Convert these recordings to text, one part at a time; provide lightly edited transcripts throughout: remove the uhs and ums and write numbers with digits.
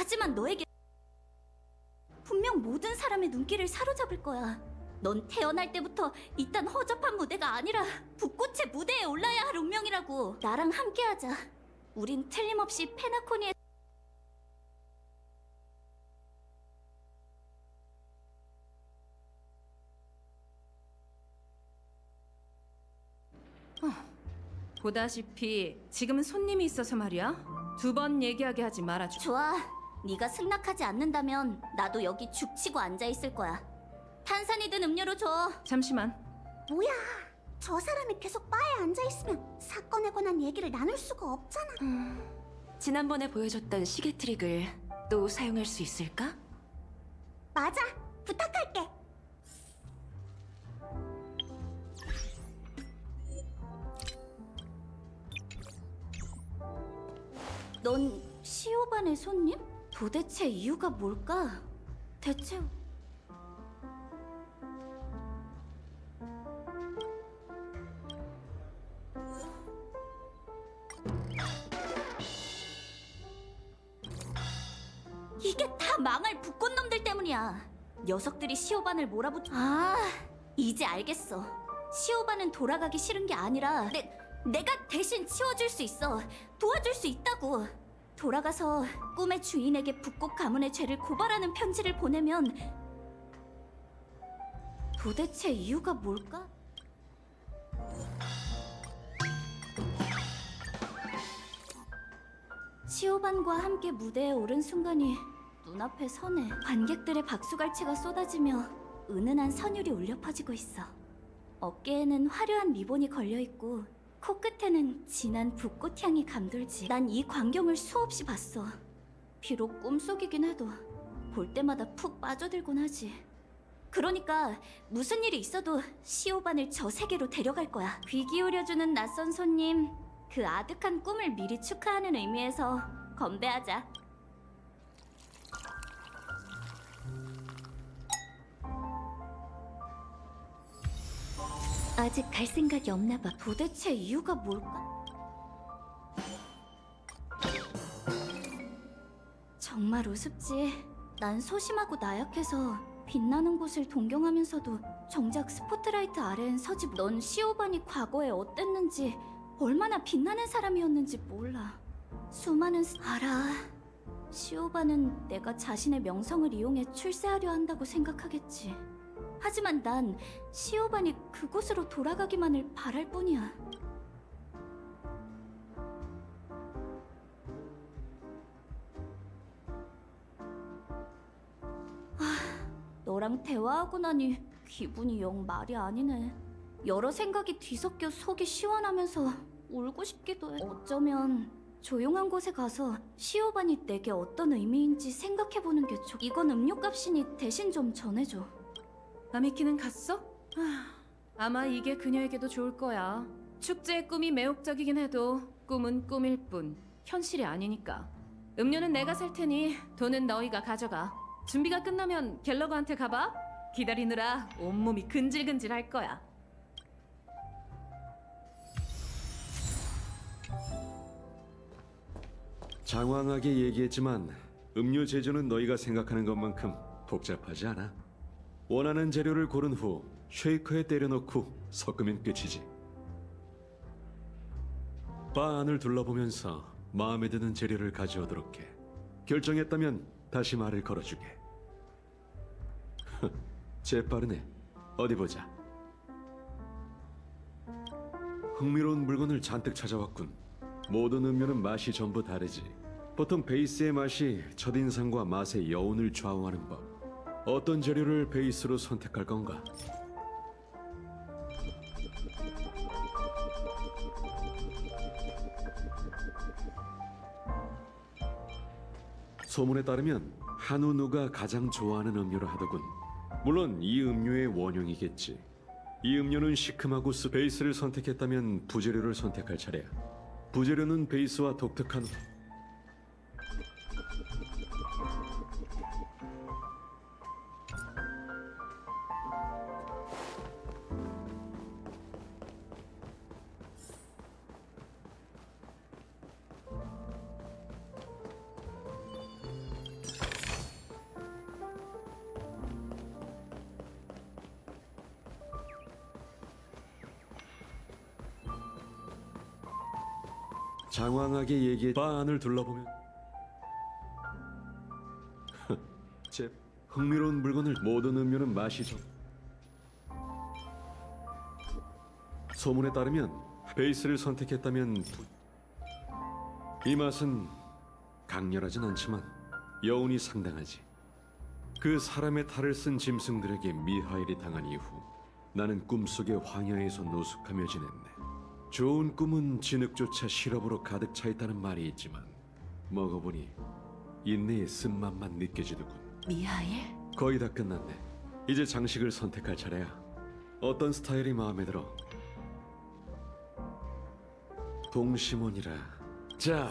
하지만 너에게 분명 모든 사람의 눈길을 사로잡을 거야. 넌 태어날 때부터 이딴 허접한 무대가 아니라 불꽃의 무대에 올라야 할 운명이라고. 나랑 함께하자. 우린 틀림없이 페나코니의 보다시피 지금은 손님이 있어서 말이야. 두 번 얘기하게 하지 말아줘. 좋아. 네가 승낙하지 않는다면 나도 여기 죽치고 앉아있을 거야. 탄산이 든 음료로 줘. 잠시만. 뭐야? 저 사람이 계속 바에 앉아있으면 사건에 관한 얘기를 나눌 수가 없잖아. 지난번에 보여줬던 시계 트릭을 또 사용할 수 있을까? 맞아. 부탁할게. 넌 시오반의 손님? 도대체 이유가 뭘까? 대체 이게 다 망할 북꽃놈들 때문이야. 녀석들이 시오반을 몰아붙여. 이제 알겠어. 시오반은 돌아가기 싫은 게 아니라 내가 대신 치워줄 수 있어. 도와줄 수 있다고. 돌아가서 꿈의 주인에게 북꽃 가문의 죄를 고발하는 편지를 보내면 도대체 이유가 뭘까? 시오반과 함께 무대에 오른 순간이 눈앞에 서네. 관객들의 박수갈채가 쏟아지며 은은한 선율이 울려 퍼지고 있어. 어깨에는 화려한 리본이 걸려있고 코끝에는 진한 붓꽃향이 감돌지. 난 이 광경을 수없이 봤어. 비록 꿈속이긴 해도 볼 때마다 푹 빠져들곤 하지. 그러니까 무슨 일이 있어도 시오반을 저 세계로 데려갈 거야. 귀 기울여주는 낯선 손님, 그 아득한 꿈을 미리 축하하는 의미에서 건배하자. 아직 갈 생각이 없나 봐. 도대체 이유가 뭘까? 정말 우습지. 난 소심하고 나약해서 빛나는 곳을 동경하면서도 정작 스포트라이트 아래엔 서지. 넌 시오반이 과거에 어땠는지, 얼마나 빛나는 사람이었는지 몰라. 알아. 시오반은 내가 자신의 명성을 이용해 출세하려 한다고 생각하겠지. 하지만 난 시오반이 그곳으로 돌아가기만을 바랄 뿐이야. 너랑 대화하고 나니 기분이 영 말이 아니네. 여러 생각이 뒤섞여 속이 시원하면서 울고 싶기도 해. 어쩌면 조용한 곳에 가서 시오반이 내게 어떤 의미인지 생각해보는 게 좋. 이건 음료값이니 대신 좀 전해줘. 아미키는 갔어? 아마 이게 그녀에게도 좋을 거야. 축제의 꿈이 매혹적이긴 해도 꿈은 꿈일 뿐 현실이 아니니까. 음료는 내가 살 테니 돈은 너희가 가져가. 준비가 끝나면 갤러거한테 가봐. 기다리느라 온몸이 근질근질 할 거야. 장황하게 얘기했지만 음료 제조는 너희가 생각하는 것만큼 복잡하지 않아. 원하는 재료를 고른 후 쉐이커에 때려넣고 섞으면 끝이지. 바 안을 둘러보면서 마음에 드는 재료를 가져오도록 해. 결정했다면 다시 말을 걸어주게. 재빠르네. 어디 보자. 흥미로운 물건을 잔뜩 찾아왔군. 모든 음료는 맛이 전부 다르지. 보통 베이스의 맛이 첫인상과 맛의 여운을 좌우하는 법. 어떤 재료를 베이스로 선택할 건가? 소문에 따르면 한우누가 가장 좋아하는 음료라 하더군. 물론 이 음료의 원형이겠지. 이 음료는 시큼하고 베이스를 선택했다면 부재료를 선택할 차례야. 부재료는 베이스와 독특한 장황하게 얘기해. 바 안을 둘러보면 제 흥미로운 물건을 모든 음료는 맛이 좀. 소문에 따르면 베이스를 선택했다면 이 맛은 강렬하진 않지만 여운이 상당하지. 그 사람의 탈을 쓴 짐승들에게 미하일이 당한 이후 나는 꿈속의 황야에서 노숙하며 지냈네. 좋은 꿈은 진흙조차 시럽으로 가득 차 있다는 말이 있지만 먹어보니 인내의 쓴맛만 느껴지더군. 미하일? 거의 다 끝났네. 이제 장식을 선택할 차례야. 어떤 스타일이 마음에 들어? 동심원이라. 자,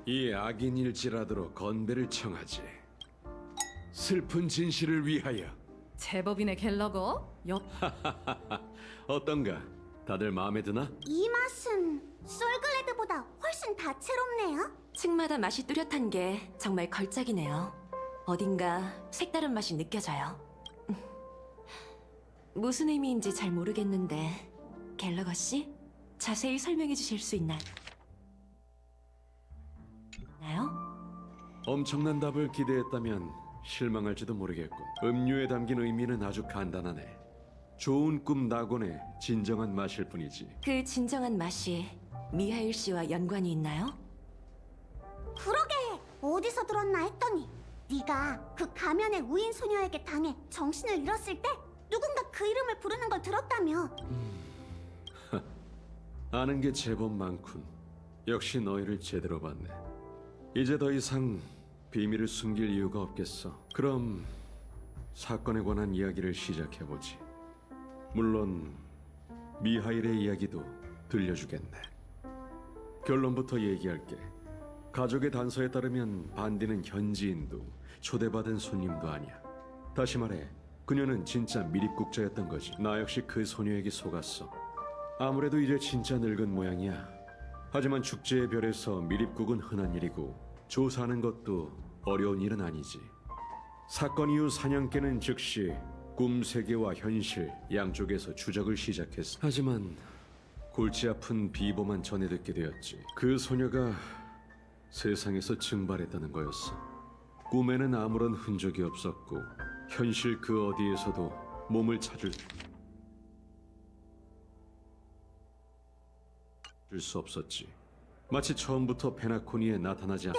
이 악인일지라도로 건배를 청하지. 슬픈 진실을 위하여. 제법이네 갤러거. 어떤가? 다들 마음에 드나? 이 맛은 솔글레드보다 훨씬 다채롭네요. 층마다 맛이 뚜렷한 게 정말 걸작이네요. 어딘가 색다른 맛이 느껴져요. 무슨 의미인지 잘 모르겠는데 갤러거 씨 자세히 설명해 주실 수 있나요? 엄청난 답을 기대했다면 실망할지도 모르겠군. 음료에 담긴 의미는 아주 간단하네. 좋은 꿈 낙원의 진정한 맛일 뿐이지. 그 진정한 맛이 미하일 씨와 연관이 있나요? 그러게 어디서 들었나 했더니 네가 그 가면의 우인 소녀에게 당해 정신을 잃었을 때 누군가 그 이름을 부르는 걸 들었다며. 아는 게 제법 많군. 역시 너희를 제대로 봤네. 이제 더 이상 비밀을 숨길 이유가 없겠어. 그럼 사건에 관한 이야기를 시작해보지. 물론 미하일의 이야기도 들려주겠네. 결론부터 얘기할게. 가족의 단서에 따르면 반디는 현지인도 초대받은 손님도 아니야. 다시 말해 그녀는 진짜 미립국자였던 거지. 나 역시 그 소녀에게 속았어. 아무래도 이제 진짜 늙은 모양이야. 하지만 축제의 별에서 미립국은 흔한 일이고 조사하는 것도 어려운 일은 아니지. 사건 이후 사냥개는 즉시 꿈세계와 현실 양쪽에서 추적을 시작했어. 하지만 골치 아픈 비보만 전해 듣게 되었지. 그 소녀가 세상에서 증발했다는 거였어. 꿈에는 아무런 흔적이 없었고 현실 그 어디에서도 몸을 찾을 수 없었지. 마치 처음부터 페나코니에 나타나지 않...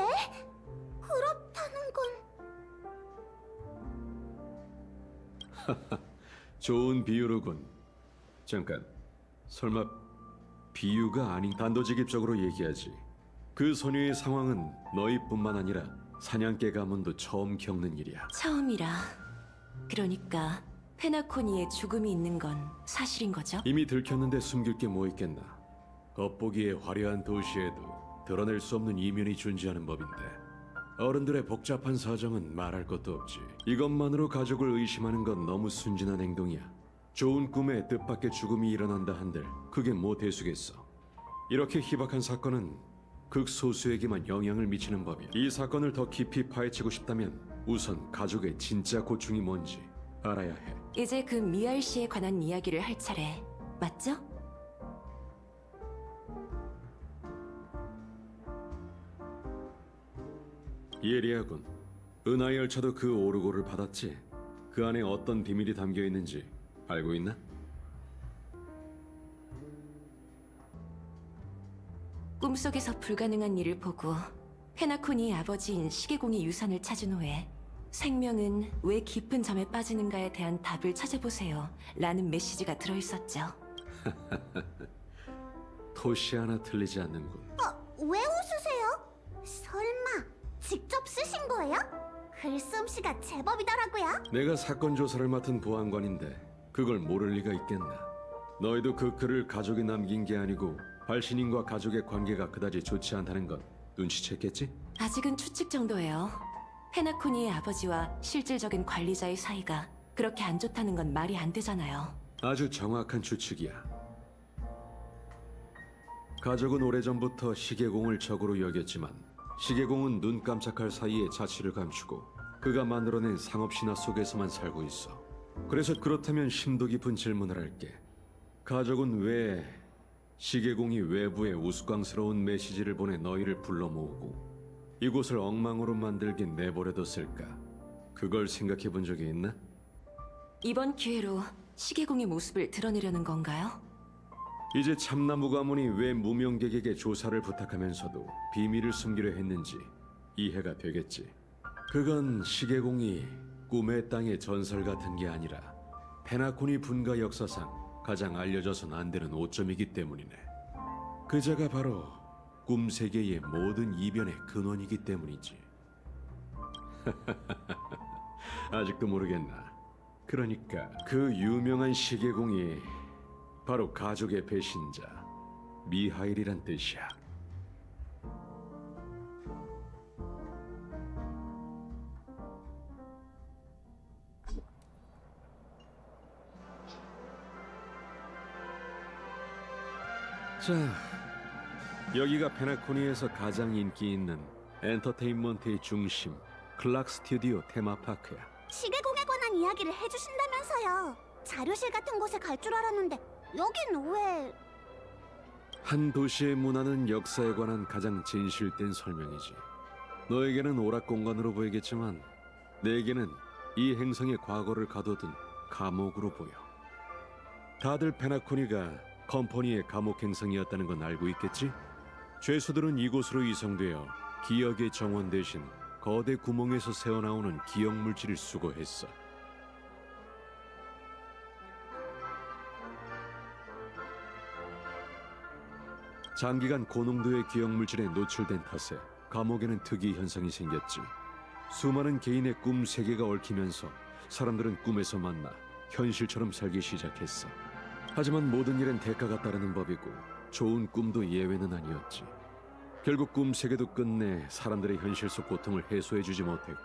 그렇다는 건 좋은 비유로군. 잠깐, 설마 비유가 아닌... 단도직입적으로 얘기하지. 그 소녀의 상황은 너희뿐만 아니라 사냥개 가문도 처음 겪는 일이야. 처음이라. 그러니까 페나코니에 죽음이 있는 건 사실인 거죠? 이미 들켰는데 숨길 게 뭐 있겠나. 겉보기에 화려한 도시에도 드러낼 수 없는 이면이 존재하는 법인데 어른들의 복잡한 사정은 말할 것도 없지. 이것만으로 가족을 의심하는 건 너무 순진한 행동이야. 좋은 꿈에 뜻밖의 죽음이 일어난다 한들 그게 뭐 대수겠어. 이렇게 희박한 사건은 극소수에게만 영향을 미치는 법이야. 이 사건을 더 깊이 파헤치고 싶다면 우선 가족의 진짜 고충이 뭔지 알아야 해. 이제 그 미하일 씨에 관한 이야기를 할 차례. 맞죠? 예리하군. 은하 열차도 그 오르고를 받았지. 그 안에 어떤 비밀이 담겨 있는지 알고 있나? 꿈속에서 불가능한 일을 보고 페나코니의 아버지인 시계공의 유산을 찾은 후에 생명은 왜 깊은 잠에 빠지는가에 대한 답을 찾아보세요 라는 메시지가 들어있었죠. 토시 하나 틀리지 않는군. 왜 웃으세요? 설마 직접 쓰신 거예요? 글솜씨가 제법이더라고요. 내가 사건 조사를 맡은 보안관인데 그걸 모를 리가 있겠나. 너희도 그 글을 가족이 남긴 게 아니고 발신인과 가족의 관계가 그다지 좋지 않다는 건 눈치챘겠지? 아직은 추측 정도예요. 페나코니의 아버지와 실질적인 관리자의 사이가 그렇게 안 좋다는 건 말이 안 되잖아요. 아주 정확한 추측이야. 가족은 오래전부터 시계공을 적으로 여겼지만 시계공은 눈 깜짝할 사이에 자취를 감추고 그가 만들어낸 상업신화 속에서만 살고 있어. 그래서 그렇다면 심도 깊은 질문을 할게. 가족은 왜 시계공이 외부에 우스꽝스러운 메시지를 보내 너희를 불러 모으고 이곳을 엉망으로 만들긴 내버려뒀을까? 그걸 생각해 본 적이 있나? 이번 기회로 시계공의 모습을 드러내려는 건가요? 이제 참나무 가문이 왜 무명객에게 조사를 부탁하면서도 비밀을 숨기려 했는지 이해가 되겠지. 그건 시계공이 꿈의 땅의 전설 같은 게 아니라 페나코니 분가 역사상 가장 알려져선 안 되는 오점이기 때문이네. 그자가 바로 꿈 세계의 모든 이변의 근원이기 때문이지. 아직도 모르겠나? 그러니까 그 유명한 시계공이 바로 가족의 배신자 미하일이란 뜻이야. 자, 여기가 페나코니에서 가장 인기 있는 엔터테인먼트의 중심, 클락 스튜디오 테마파크야. 시계공에 관한 이야기를 해주신다면서요. 자료실 같은 곳에 갈 줄 알았는데 여긴 왜... 한 도시의 문화는 역사에 관한 가장 진실된 설명이지. 너에게는 오락공간으로 보이겠지만 내게는 이 행성의 과거를 가둬둔 감옥으로 보여. 다들 페나코니가 컴퍼니의 감옥 행성이었다는 건 알고 있겠지? 죄수들은 이곳으로 이송되어 기억의 정원 대신 거대 구멍에서 새어나오는 기억 물질을 수거했어. 장기간 고농도의 기억 물질에 노출된 탓에 감옥에는 특이 현상이 생겼지. 수많은 개인의 꿈 세계가 얽히면서 사람들은 꿈에서 만나 현실처럼 살기 시작했어. 하지만 모든 일엔 대가가 따르는 법이고 좋은 꿈도 예외는 아니었지. 결국 꿈 세계도 끝내 사람들의 현실 속 고통을 해소해주지 못했고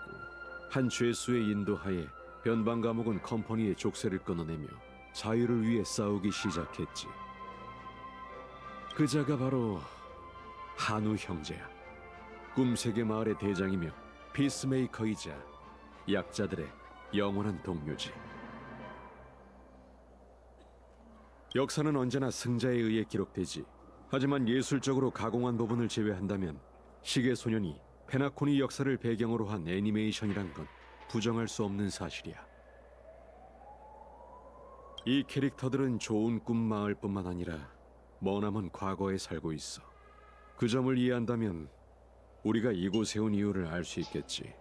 한 죄수의 인도하에 변방 감옥은 컴퍼니의 족쇄를 끊어내며 자유를 위해 싸우기 시작했지. 그자가 바로 한우 형제야. 꿈세계 마을의 대장이며 피스메이커이자 약자들의 영원한 동료지. 역사는 언제나 승자에 의해 기록되지. 하지만 예술적으로 가공한 부분을 제외한다면 시계소년이 페나코니 역사를 배경으로 한 애니메이션이란 건 부정할 수 없는 사실이야. 이 캐릭터들은 좋은 꿈 마을뿐만 아니라 머나먼 과거에 살고 있어. 그 점을 이해한다면 우리가 이곳에 온 이유를 알 수 있겠지.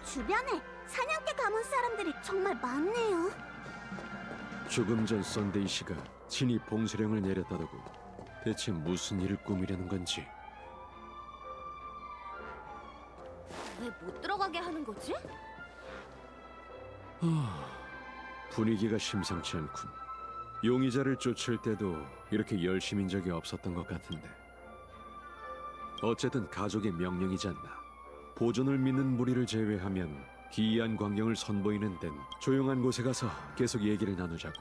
주변에 사냥개 가문 사람들이 정말 많네요. 조금 전 썬데이 씨가 친히 봉쇄령을 내렸다더고 대체 무슨 일을 꾸미려는 건지. 왜 못 들어가게 하는 거지? 분위기가 심상치 않군. 용의자를 쫓을 때도 이렇게 열심인 적이 없었던 것 같은데. 어쨌든 가족의 명령이지 않나. 보존을 믿는 무리를 제외하면 기이한 광경을 선보이는 데는 조용한 곳에 가서 계속 얘기를 나누자고.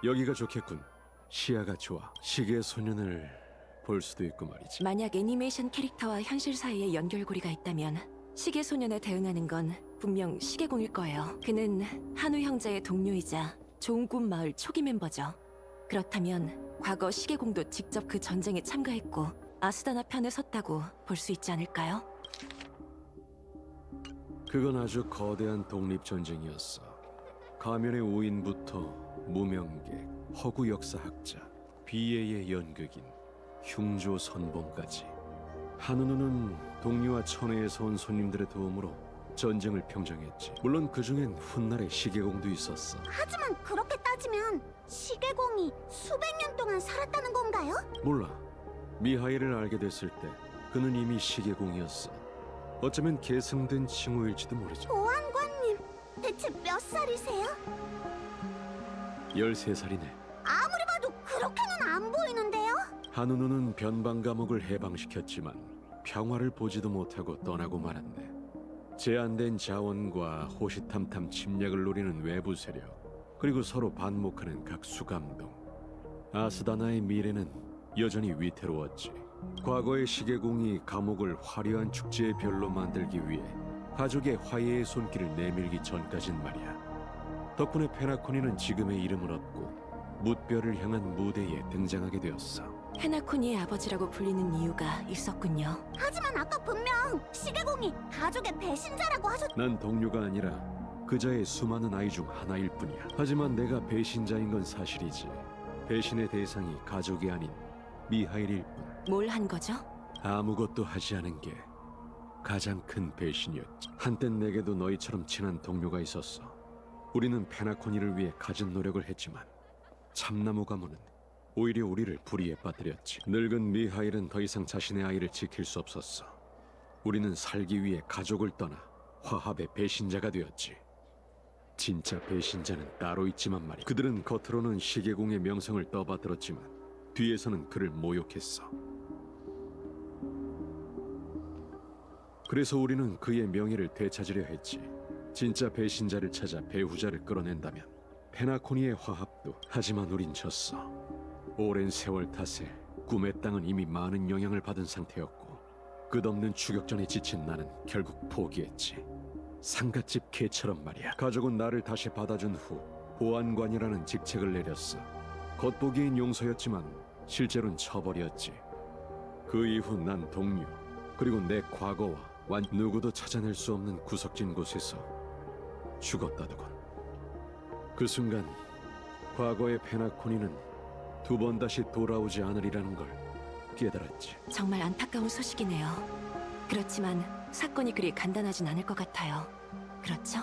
여기가 좋겠군. 시야가 좋아. 시계 소년을 볼 수도 있고 말이지. 만약 애니메이션 캐릭터와 현실 사이에 연결고리가 있다면 시계소년에 대응하는 건 분명 시계공일 거예요. 그는 한우 형제의 동료이자 좋은 꿈 마을 초기 멤버죠. 그렇다면 과거 시계공도 직접 그 전쟁에 참가했고 아스다나 편에 섰다고 볼 수 있지 않을까요? 그건 아주 거대한 독립전쟁이었어. 가면의 오인부터 무명객, 허구 역사학자, 비애의 연극인, 흉조 선봉까지. 한우누는 동료와 천혜에서 온 손님들의 도움으로 전쟁을 평정했지. 물론 그중엔 훗날의 시계공도 있었어. 하지만 그렇게 따지면 시계공이 수백 년 동안 살았다는 건가요? 몰라. 미하일을 알게 됐을 때 그는 이미 시계공이었어. 어쩌면 계승된 칭호일지도 모르지. 보안관님, 대체 몇 살이세요? 13살이네. 아무리 봐도 그렇게는 안 보이는데요? 한우누는 변방 감옥을 해방시켰지만 평화를 보지도 못하고 떠나고 말았네. 제한된 자원과 호시탐탐 침략을 노리는 외부 세력, 그리고 서로 반목하는 각 수감동. 아스다나의 미래는 여전히 위태로웠지. 과거의 시계공이 감옥을 화려한 축제의 별로 만들기 위해 가족의 화해의 손길을 내밀기 전까진 말이야. 덕분에 페나코니는 지금의 이름을 얻고 뭇별을 향한 무대에 등장하게 되었어. 헤나코니의 아버지라고 불리는 이유가 있었군요. 하지만 아까 분명 시계공이 가족의 배신자라고 하셨... 난 동료가 아니라 그자의 수많은 아이 중 하나일 뿐이야. 하지만 내가 배신자인 건 사실이지. 배신의 대상이 가족이 아닌 미하일일 뿐. 뭘 한 거죠? 아무것도 하지 않은 게 가장 큰 배신이었지. 한땐 내게도 너희처럼 친한 동료가 있었어. 우리는 페나코니를 위해 갖은 노력을 했지만 참나무 가문은 오히려 우리를 불의에 빠뜨렸지. 늙은 미하일은 더 이상 자신의 아이를 지킬 수 없었어. 우리는 살기 위해 가족을 떠나 화합의 배신자가 되었지. 진짜 배신자는 따로 있지만 말이야. 그들은 겉으로는 시계공의 명성을 떠받들었지만 뒤에서는 그를 모욕했어. 그래서 우리는 그의 명예를 되찾으려 했지. 진짜 배신자를 찾아 배후자를 끌어낸다면 페나코니의 화합도. 하지만 우린 졌어. 오랜 세월 탓에 꿈의 땅은 이미 많은 영향을 받은 상태였고 끝없는 추격전에 지친 나는 결국 포기했지. 상갓집 개처럼 말이야. 가족은 나를 다시 받아준 후 보안관이라는 직책을 내렸어. 겉보기엔 용서였지만 실제로는 처벌이었지. 그 이후 난 동료 그리고 내 과거와 누구도 찾아낼 수 없는 구석진 곳에서 죽었다더군. 그 순간 과거의 페나코니는 두 번 다시 돌아오지 않으리라는 걸 깨달았지. 정말 안타까운 소식이네요. 그렇지만 사건이 그리 간단하진 않을 것 같아요. 그렇죠?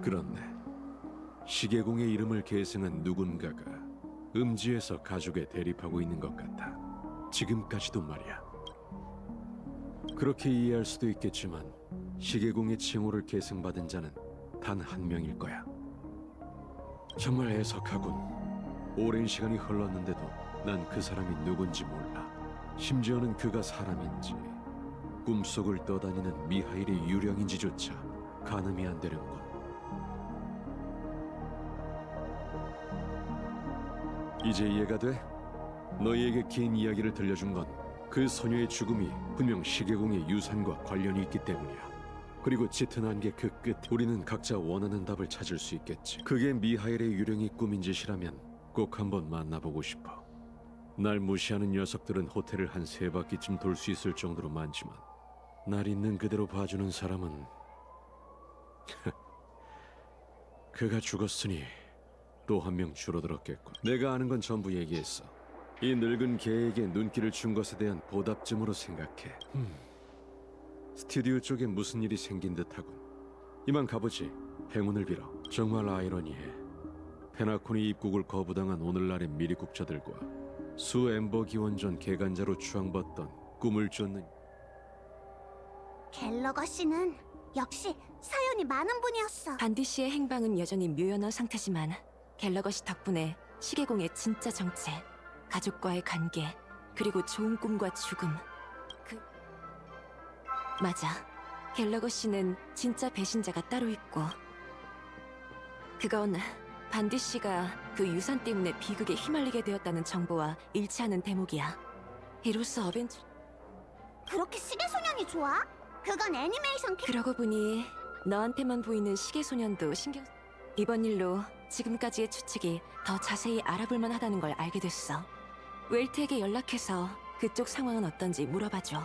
그렇네. 시계공의 이름을 계승한 누군가가 음지에서 가족에 대립하고 있는 것 같아. 지금까지도 말이야. 그렇게 이해할 수도 있겠지만 시계공의 칭호를 계승받은 자는 단 한 명일 거야. 정말 애석하군. 오랜 시간이 흘렀는데도 난 그 사람이 누군지 몰라. 심지어는 그가 사람인지 꿈속을 떠다니는 미하일의 유령인지조차 가늠이 안 되는군. 이제 이해가 돼? 너희에게 긴 이야기를 들려준 건 그 소녀의 죽음이 분명 시계공의 유산과 관련이 있기 때문이야. 그리고 짙은 안개 그 끝, 우리는 각자 원하는 답을 찾을 수 있겠지. 그게 미하일의 유령이 꾸민 짓이라면 꼭 한번 만나보고 싶어. 날 무시하는 녀석들은 호텔을 한 3바퀴쯤 돌 수 있을 정도로 많지만 날 있는 그대로 봐주는 사람은 그가 죽었으니 또 한 명 줄어들었겠군. 내가 아는 건 전부 얘기했어. 이 늙은 개에게 눈길을 준 것에 대한 보답쯤으로 생각해. 스튜디오 쪽에 무슨 일이 생긴 듯하군. 이만 가보지. 행운을 빌어. 정말 아이러니해. 페나코니 입국을 거부당한 오늘날의 미리국자들과 수 엠버 기원전 개간자로 추앙받던 꿈을 쫓는 갤러거 씨는 역시 사연이 많은 분이었어. 반디 씨의 행방은 여전히 묘연한 상태지만 갤러거 씨 덕분에 시계공의 진짜 정체, 가족과의 관계, 그리고 좋은 꿈과 죽음. 맞아. 갤러거 씨는 진짜 배신자가 따로 있고 그건 반디 씨가 그 유산 때문에 비극에 휘말리게 되었다는 정보와 일치하는 대목이야. 이로써 어벤져... 그렇게 시계소년이 좋아? 그건 애니메이션 그러고 보니 너한테만 보이는 시계소년도 신경... 이번 일로 지금까지의 추측이 더 자세히 알아볼만 하다는 걸 알게 됐어. 웰트에게 연락해서 그쪽 상황은 어떤지 물어봐줘.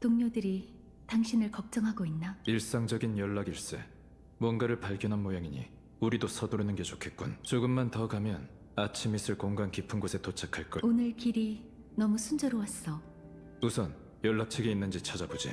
동료들이 당신을 걱정하고 있나? 일상적인 연락일세. 뭔가를 발견한 모양이니 우리도 서두르는 게 좋겠군. 조금만 더 가면 아침 있을 공간 깊은 곳에 도착할 걸. 오늘 길이 너무 순조로웠어. 우선 연락책이 있는지 찾아보지.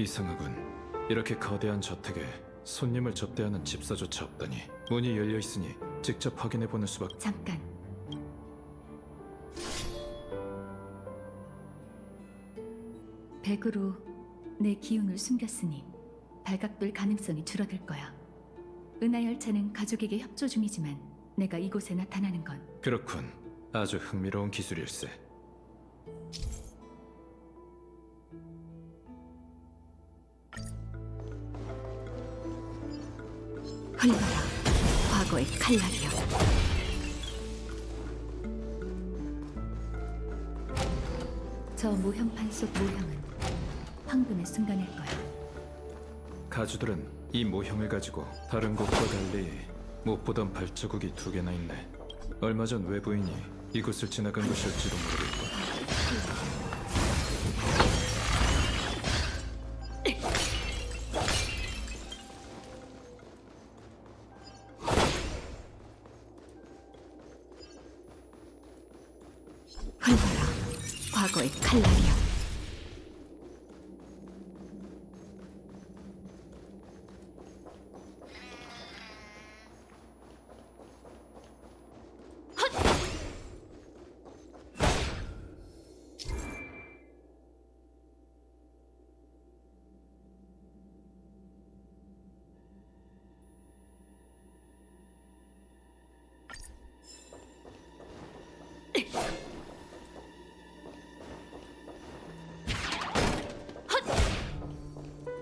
이상하군. 이렇게 거대한 저택에 손님을 접대하는 집사조차 없다니. 문이 열려 있으니 직접 확인해 보는 수밖에. 잠깐. 백으로 내 기운을 숨겼으니 발각될 가능성이 줄어들 거야. 은하열차는 가족에게 협조 중이지만 내가 이곳에 나타나는 건 그렇군. 아주 흥미로운 기술일세. 흘러라. 과거의 칼날이여. 저 모형판 속 모형은 황금의 순간일 거야. 가주들은 이 모형을 가지고 다른 곳과 달리 못 보던 발자국이 2개나 있네. 얼마 전 외부인이 이곳을 지나간 것일지도 모르겠군. 흘러라. 과거의 칼날이여.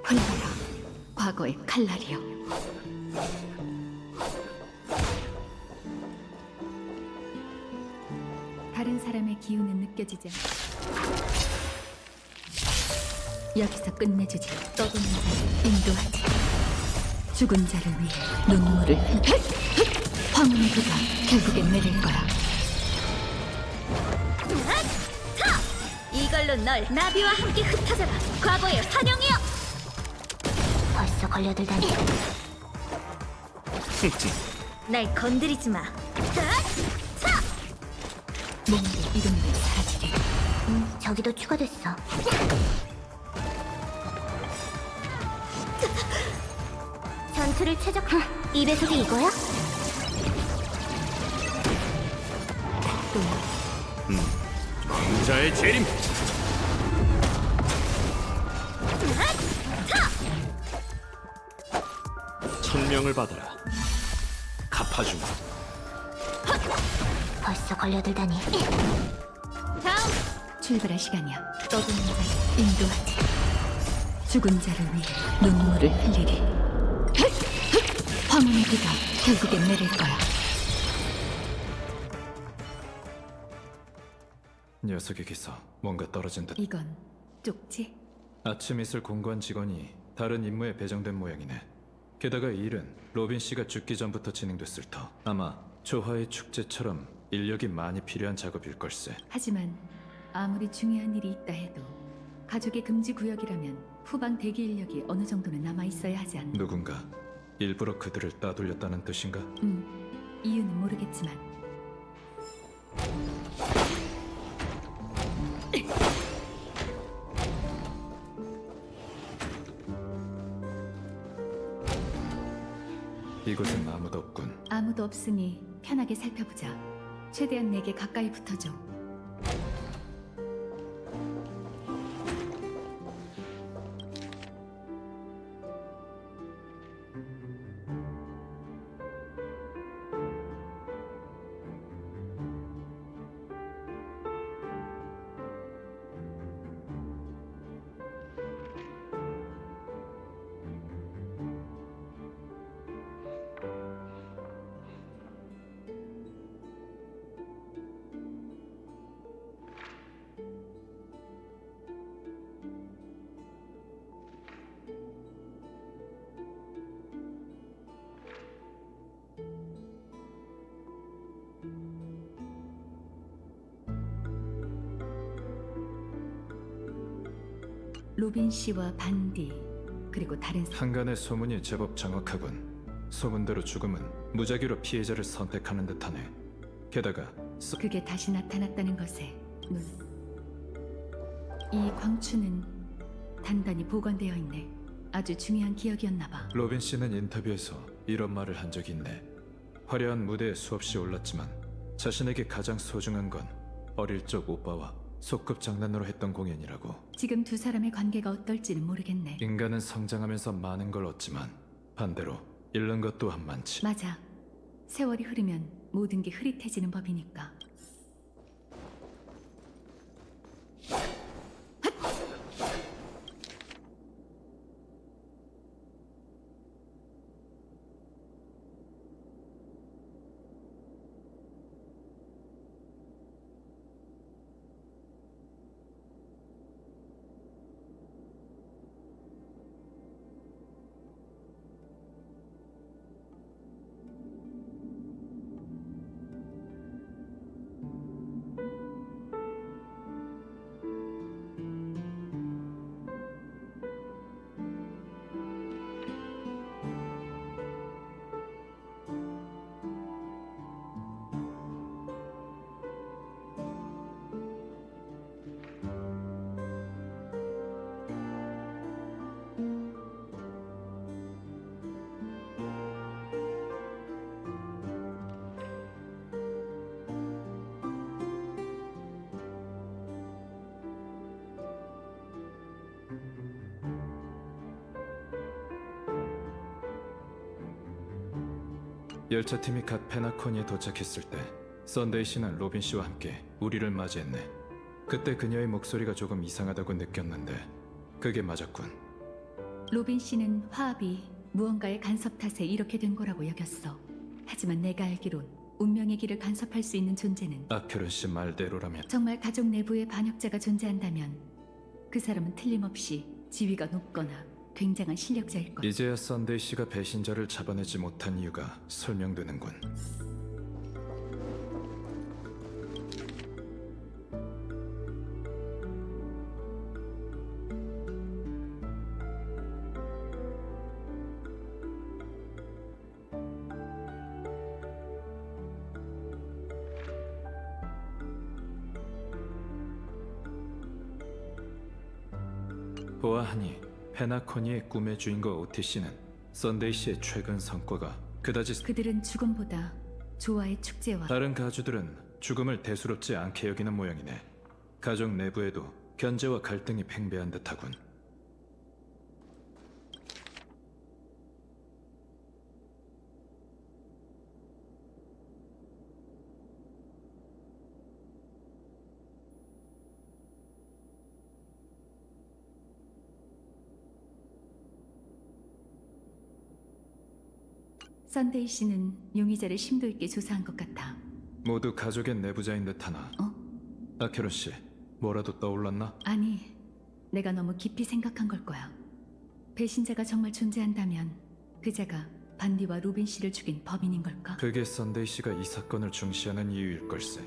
흘러라. 과거의 칼날이여. 다른 사람의 기운은 느껴지지 않아. 여기서 끝내주지. 떠도는 자를 인도하지. 죽은 자를 위해 눈물을 황혼의 비가 결국엔 내릴 거야. 이걸로 널 나비와 함께 흩어져라. 과거의 환영이여. 벌써 걸려들다니. 날 건드리지 마. 몸도 이름도 사라지리. 저기도 추가됐어. 전투를 최적화. 이 배속이 이거야? 왕자의 재림. 천명을 받아라. 갚아주마. 벌써 걸려들다니. 출발할 시간이야. 떠도는 자를 인도하지. 죽은 자를 위해 눈물을 흘리리. 황혼의 비가 결국엔 내릴 거야. 녀석에게서 뭔가 떨어진 듯. 이건 쪽지? 아침 이슬 공관 직원이 다른 임무에 배정된 모양이네. 게다가 이 일은 로빈 씨가 죽기 전부터 진행됐을 터. 아마 조화의 축제처럼 인력이 많이 필요한 작업일 걸세. 하지만 아무리 중요한 일이 있다 해도 가족의 금지 구역이라면 후방 대기 인력이 어느 정도는 남아 있어야 하지 않나? 누군가 일부러 그들을 따돌렸다는 뜻인가? 이유는 모르겠지만 이곳엔 아무도 없군. 아무도 없으니 편하게 살펴보자. 최대한 내게 가까이 붙어줘. 로빈 씨와 반디 그리고 다른 한간의 소문이 제법 정확하군. 소문대로 죽음은 무작위로 피해자를 선택하는 듯하네. 게다가 그게 다시 나타났다는 것에 이 광추는 단단히 보관되어 있네. 아주 중요한 기억이었나 봐. 로빈 씨는 인터뷰에서 이런 말을 한 적이 있네. 화려한 무대에 수없이 올랐지만 자신에게 가장 소중한 건 어릴 적 오빠와 소꿉 장난으로 했던 공연이라고. 지금 두 사람의 관계가 어떨지는 모르겠네. 인간은 성장하면서 많은 걸 얻지만 반대로 잃는 것 또한 많지. 맞아. 세월이 흐르면 모든 게 흐릿해지는 법이니까. 열차팀이 갓 페나코니에 도착했을 때 썬데이 씨는 로빈 씨와 함께 우리를 맞이했네. 그때 그녀의 목소리가 조금 이상하다고 느꼈는데 그게 맞았군. 로빈 씨는 화합이 무언가의 간섭 탓에 이렇게 된 거라고 여겼어. 하지만 내가 알기론 운명의 길을 간섭할 수 있는 존재는 아케론 씨 말대로라면 정말 가족 내부에 반역자가 존재한다면 그 사람은 틀림없이 지위가 높거나 굉장한 실력자일 거야. 이제야 썬데이 씨가 배신자를 잡아내지 못한 이유가 설명되는군. 보아하니 페나코니의 꿈의 주인공 오티 씨는 썬데이 씨의 최근 성과가 그다지 그들은 죽음보다 조화의 축제와 다른 가주들은 죽음을 대수롭지 않게 여기는 모양이네. 가족 내부에도 견제와 갈등이 팽배한 듯하군. 썬데이 씨는 용의자를 심도 있게 조사한 것 같아. 모두 가족의 내부자인 듯하나. 아케론 씨, 뭐라도 떠올랐나? 아니, 내가 너무 깊이 생각한 걸 거야. 배신자가 정말 존재한다면 그자가 반디와 로빈 씨를 죽인 법인인 걸까? 그게 썬데이 씨가 이 사건을 중시하는 이유일 걸세.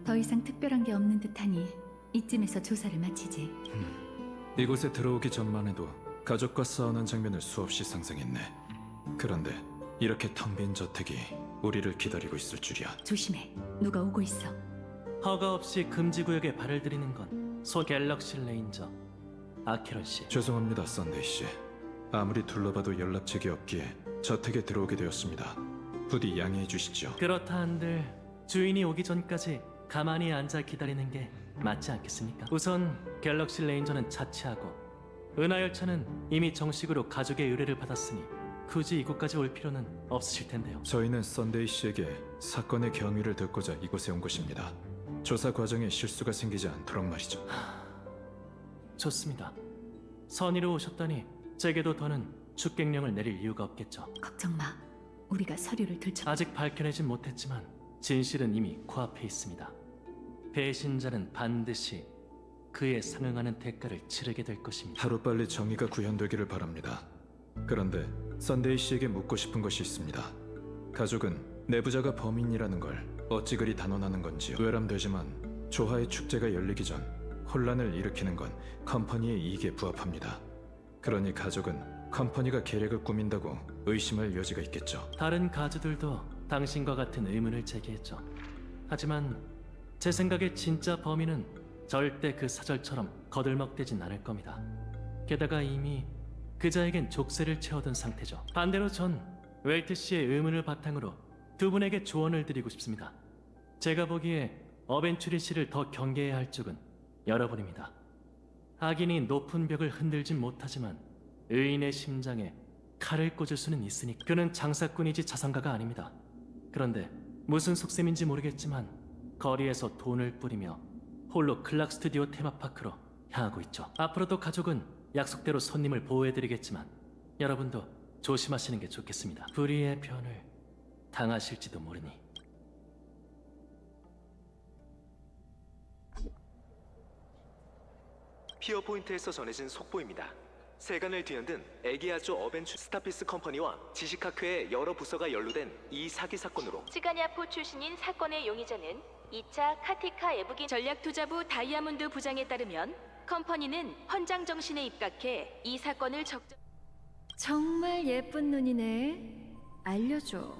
더 이상 특별한 게 없는 듯하니 이쯤에서 조사를 마치지. 이곳에 들어오기 전만 해도 가족과 싸우는 장면을 수없이 상상했네. 그런데 이렇게 텅 빈 저택이 우리를 기다리고 있을 줄이야. 조심해. 누가 오고 있어. 허가 없이 금지 구역에 발을 들이는 건 갤럭시 레인저 아케론 씨. 죄송합니다, 썬데이 씨. 아무리 둘러봐도 연락책이 없기에 저택에 들어오게 되었습니다. 부디 양해해 주시죠. 그렇다 한들 주인이 오기 전까지 가만히 앉아 기다리는 게 맞지 않겠습니까? 우선 갤럭시 레인저는 자취하고 은하열차는 이미 정식으로 가족의 의뢰를 받았으니 굳이 이곳까지 올 필요는 없으실 텐데요. 저희는 썬데이 씨에게 사건의 경위를 듣고자 이곳에 온 것입니다. 조사 과정에 실수가 생기지 않도록 말이죠. 좋습니다. 선의로 오셨다니 제게도 더는 축객령을 내릴 이유가 없겠죠. 걱정 마. 우리가 서류를 들춰. 아직 밝혀내진 못했지만 진실은 이미 코앞에 있습니다. 배신자는 반드시 그에 상응하는 대가를 치르게 될 것입니다. 하루빨리 정의가 구현되기를 바랍니다. 그런데 썬데이 씨에게 묻고 싶은 것이 있습니다. 가족은 내부자가 범인이라는 걸 어찌 그리 단언하는 건지요. 외람되지만 조화의 축제가 열리기 전 혼란을 일으키는 건 컴퍼니의 이익에 부합합니다. 그러니 가족은 컴퍼니가 계략을 꾸민다고 의심할 여지가 있겠죠. 다른 가주들도 당신과 같은 의문을 제기했죠. 하지만 제 생각에 진짜 범인은 절대 그 사절처럼 거들먹대진 않을 겁니다. 게다가 이미 그자에겐 족쇄를 채워둔 상태죠. 반대로 전 웰트 씨의 의문을 바탕으로 두 분에게 조언을 드리고 싶습니다. 제가 보기에 어벤츄리 씨를 더 경계해야 할 쪽은 여러분입니다. 악인이 높은 벽을 흔들진 못하지만 의인의 심장에 칼을 꽂을 수는 있으니 그는 장사꾼이지 자선가가 아닙니다. 그런데 무슨 속셈인지 모르겠지만 거리에서 돈을 뿌리며 홀로 클락 스튜디오 테마파크로 향하고 있죠. 앞으로도 가족은 약속대로 손님을 보호해드리겠지만 여러분도 조심하시는 게 좋겠습니다. 불의의 변을 당하실지도 모르니. 피어포인트에서 전해진 속보입니다. 세간을 뒤흔든 에기아조 어벤처 스타피스 컴퍼니와 지식학회의 여러 부서가 연루된 이 사기 사건으로 츠가냐포 출신인 사건의 용의자는 2차 카티카 에부기 전략투자부 다이아몬드 부장에 따르면 컴퍼니는 헌장 정신에 입각해 이 사건을 정말 예쁜 눈이네. 알려줘.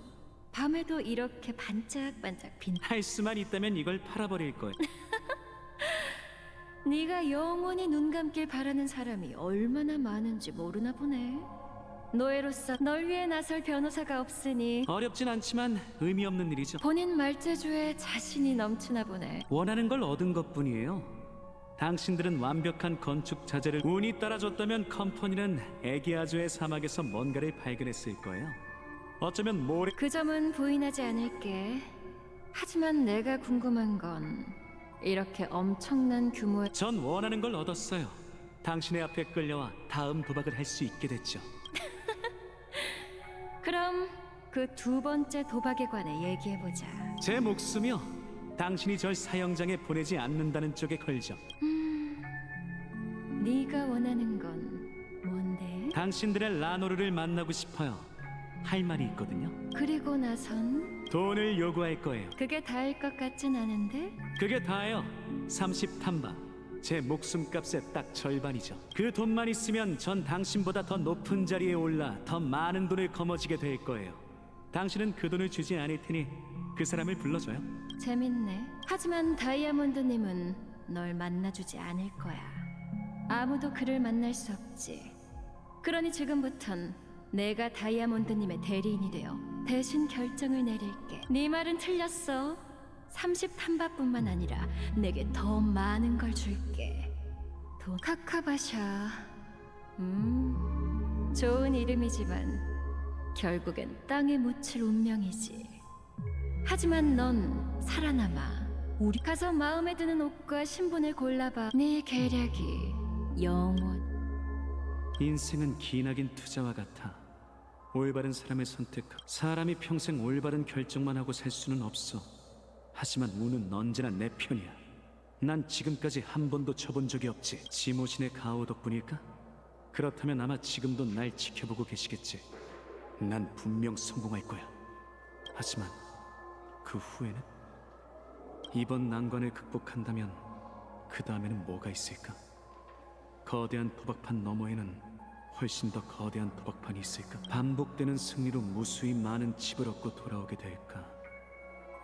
밤에도 이렇게 반짝반짝 빛. 할 수만 있다면 이걸 팔아버릴 거야. 네가 영원히 눈 감길 바라는 사람이 얼마나 많은지 모르나 보네. 노예로서 널 위해 나설 변호사가 없으니 어렵진 않지만 의미 없는 일이죠. 본인 말재주에 자신이 넘치나 보네. 원하는 걸 얻은 것뿐이에요. 당신들은 완벽한 건축 자재를 운이 따라줬다면 컴퍼니는 에기아조의 사막에서 뭔가를 발견했을 거예요. 어쩌면 모래... 그 점은 부인하지 않을게. 하지만 내가 궁금한 건 이렇게 엄청난 규모의 전 원하는 걸 얻었어요. 당신의 앞에 끌려와 다음 도박을 할 수 있게 됐죠. 그럼 그 두 번째 도박에 관해 얘기해보자. 제 목숨이요. 당신이 절 사형장에 보내지 않는다는 쪽에 걸죠. 네가 원하는 건 뭔데? 당신들의 라노르를 만나고 싶어요. 할 말이 있거든요. 그리고 나선 돈을 요구할 거예요. 그게 다일 것 같진 않은데? 그게 다예요. 30탐바. 제 목숨값의 딱 절반이죠. 그 돈만 있으면 전 당신보다 더 높은 자리에 올라 더 많은 돈을 거머쥐게 될 거예요. 당신은 그 돈을 주지 않을 테니 그 사람을 불러줘요. 재밌네. 하지만 다이아몬드님은 널 만나주지 않을 거야. 아무도 그를 만날 수 없지. 그러니 지금부턴 내가 다이아몬드님의 대리인이 되어 대신 결정을 내릴게. 네 말은 틀렸어. 30탐바뿐만 아니라 내게 더 많은 걸 줄게. 돈 카카바샤. 좋은 이름이지만 결국엔 땅에 묻힐 운명이지. 하지만 넌 살아남아. 우리 가서 마음에 드는 옷과 신분을 골라봐. 네 계략이 영원. 인생은 기나긴 투자와 같아. 올바른 사람을 선택하. 사람이 평생 올바른 결정만 하고 살 수는 없어. 하지만 운은 언제나 내 편이야. 난 지금까지 한 번도 쳐본 적이 없지. 지모신의 가오 덕분일까? 그렇다면 아마 지금도 날 지켜보고 계시겠지. 난 분명 성공할 거야. 하지만 그 후에는? 이번 난관을 극복한다면 그 다음에는 뭐가 있을까? 거대한 도박판 너머에는 훨씬 더 거대한 도박판이 있을까? 반복되는 승리로 무수히 많은 칩을 얻고 돌아오게 될까?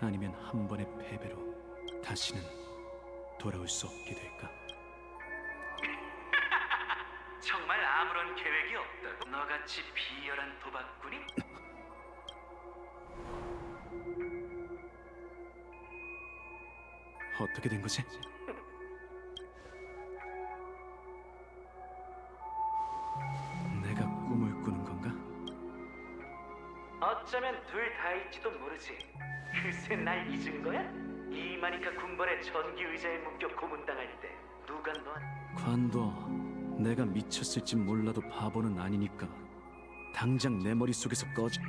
아니면 한 번의 패배로 다시는 돌아올 수 없게 될까? 정말 아무런 계획이 없다고? 너같이 비열한 도박꾼이? 어떻게 된 거지? 내가 꿈을 꾸는 건가? 어쩌면 둘 다일지도 모르지. 글쎄 날 잊은 거야? 이마니카 군벌의 전기 의자에 묶여 고문당할 때 누가 너... 관도 내가 미쳤을지 몰라도 바보는 아니니까 당장 내 머릿속에서 꺼져.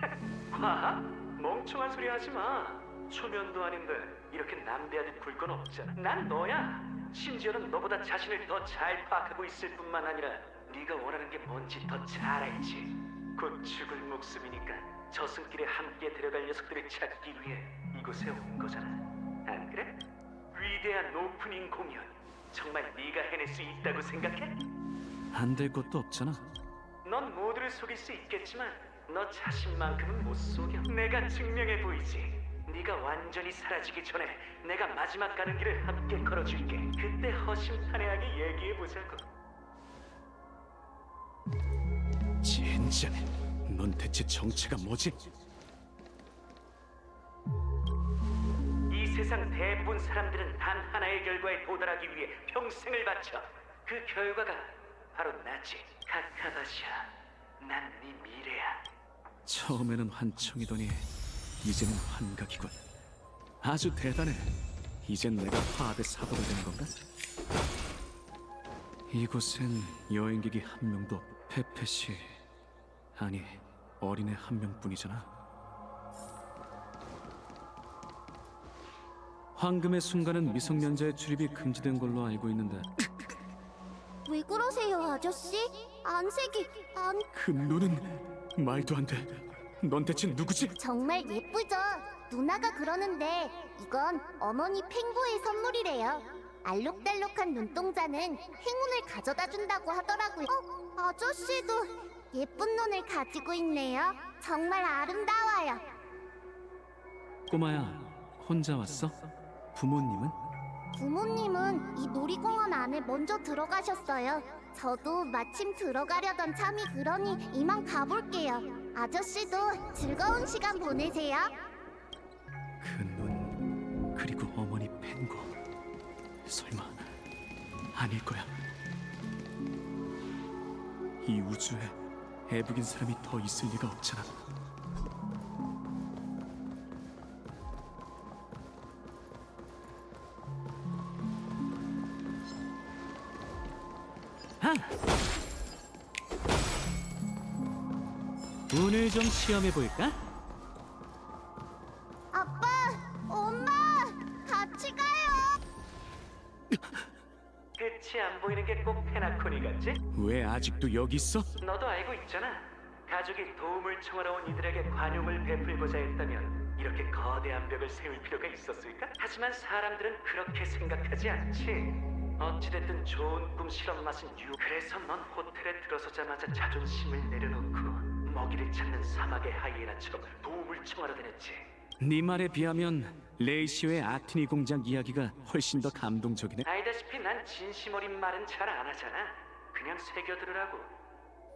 과학? 멍청한 소리 하지 마. 초면도 아닌데 이렇게 남대하듯 굴 건 없잖아. 난 너야. 심지어는 너보다 자신을 더 잘 파악하고 있을 뿐만 아니라 네가 원하는 게 뭔지 더 잘 알지. 곧 죽을 목숨이니까 저승길에 함께 데려갈 녀석들을 찾기 위해 이곳에 온 거잖아. 안 그래? 위대한 오프닝 공연 정말 네가 해낼 수 있다고 생각해? 안 될 것도 없잖아. 넌 모두를 속일 수 있겠지만 너 자신만큼은 못 속여. 내가 증명해 보이지. 네가 완전히 사라지기 전에 내가 마지막 가는 길을 함께 걸어줄게. 그때 허심탄회하게 얘기해 보자고. 진짜네. 넌 대체 정체가 뭐지? 이 세상 대부분 사람들은 단 하나의 결과에 도달하기 위해 평생을 바쳐. 그 결과가 바로 나지. 카카바샤, 난 네 미래야. 처음에는 환청이더니 이제는 환각이군. 아주 대단해. 이젠 내가 화합의 사도가 되는 건가? 이곳엔 여행객이 한 명도 없고 페펫이 아니 어린애 한 명뿐이잖아. 황금의 순간은 미성년자의 출입이 금지된 걸로 알고 있는데 왜 그러세요, 아저씨? 안색이 금노는 말도 안 돼. 넌 대체 누구지? 정말 예쁘죠? 누나가 그러는데 이건 어머니 펭구의 선물이래요. 알록달록한 눈동자는 행운을 가져다 준다고 하더라고요. 아저씨도 예쁜 눈을 가지고 있네요. 정말 아름다워요. 꼬마야, 혼자 왔어? 부모님은? 부모님은 이 놀이공원 안에 먼저 들어가셨어요. 저도 마침 들어가려던 참이 그러니 이만 가볼게요. 아저씨도 즐거운 시간 보내세요. 그 눈, 그리고 어머니 pen구. 설마 아닐 거야. 이 우주에 애북인 사람이 더 있을 리가 없잖아. 운을 좀 시험해 볼까? 아빠, 엄마, 같이 가요. 끝이 안 보이는 게 꼭 페나코니 같지? 왜 아직도 여기 있어? 너도 알고 있잖아. 가족이 도움을 청하러 온 이들에게 관용을 베풀고자 했다면 이렇게 거대한 벽을 세울 필요가 있었을까? 하지만 사람들은 그렇게 생각하지 않지. 어찌됐든 좋은 꿈 실험 맛은 그래서 넌 호텔에 들어서자마자 자존심을 내려놓고 먹이를 찾는 사막의 하이에나처럼 도움을 청하러 다녔지. 네 말에 비하면 레이시오의 아티니 공장 이야기가 훨씬 더 감동적이네. 알다시피 난 진심 어린 말은 잘 안 하잖아. 그냥 새겨들으라고.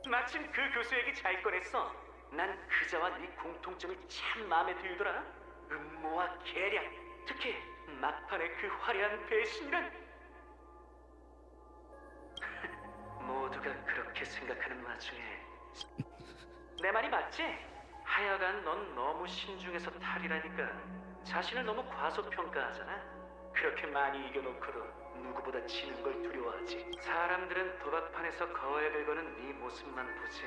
마침 그 교수 얘기 잘 꺼냈어. 난 그자와 네 공통점이 참 마음에 들더라. 음모와 계략, 특히 막판의 그 화려한 배신이란. 모두가 그렇게 생각하는 와중에 내 말이 맞지? 하여간 넌 너무 신중해서 탈이라니까. 자신을 너무 과소평가하잖아. 그렇게 많이 이겨놓고도 누구보다 지는 걸 두려워하지. 사람들은 도박판에서 거액을 긁어는 네 모습만 보지.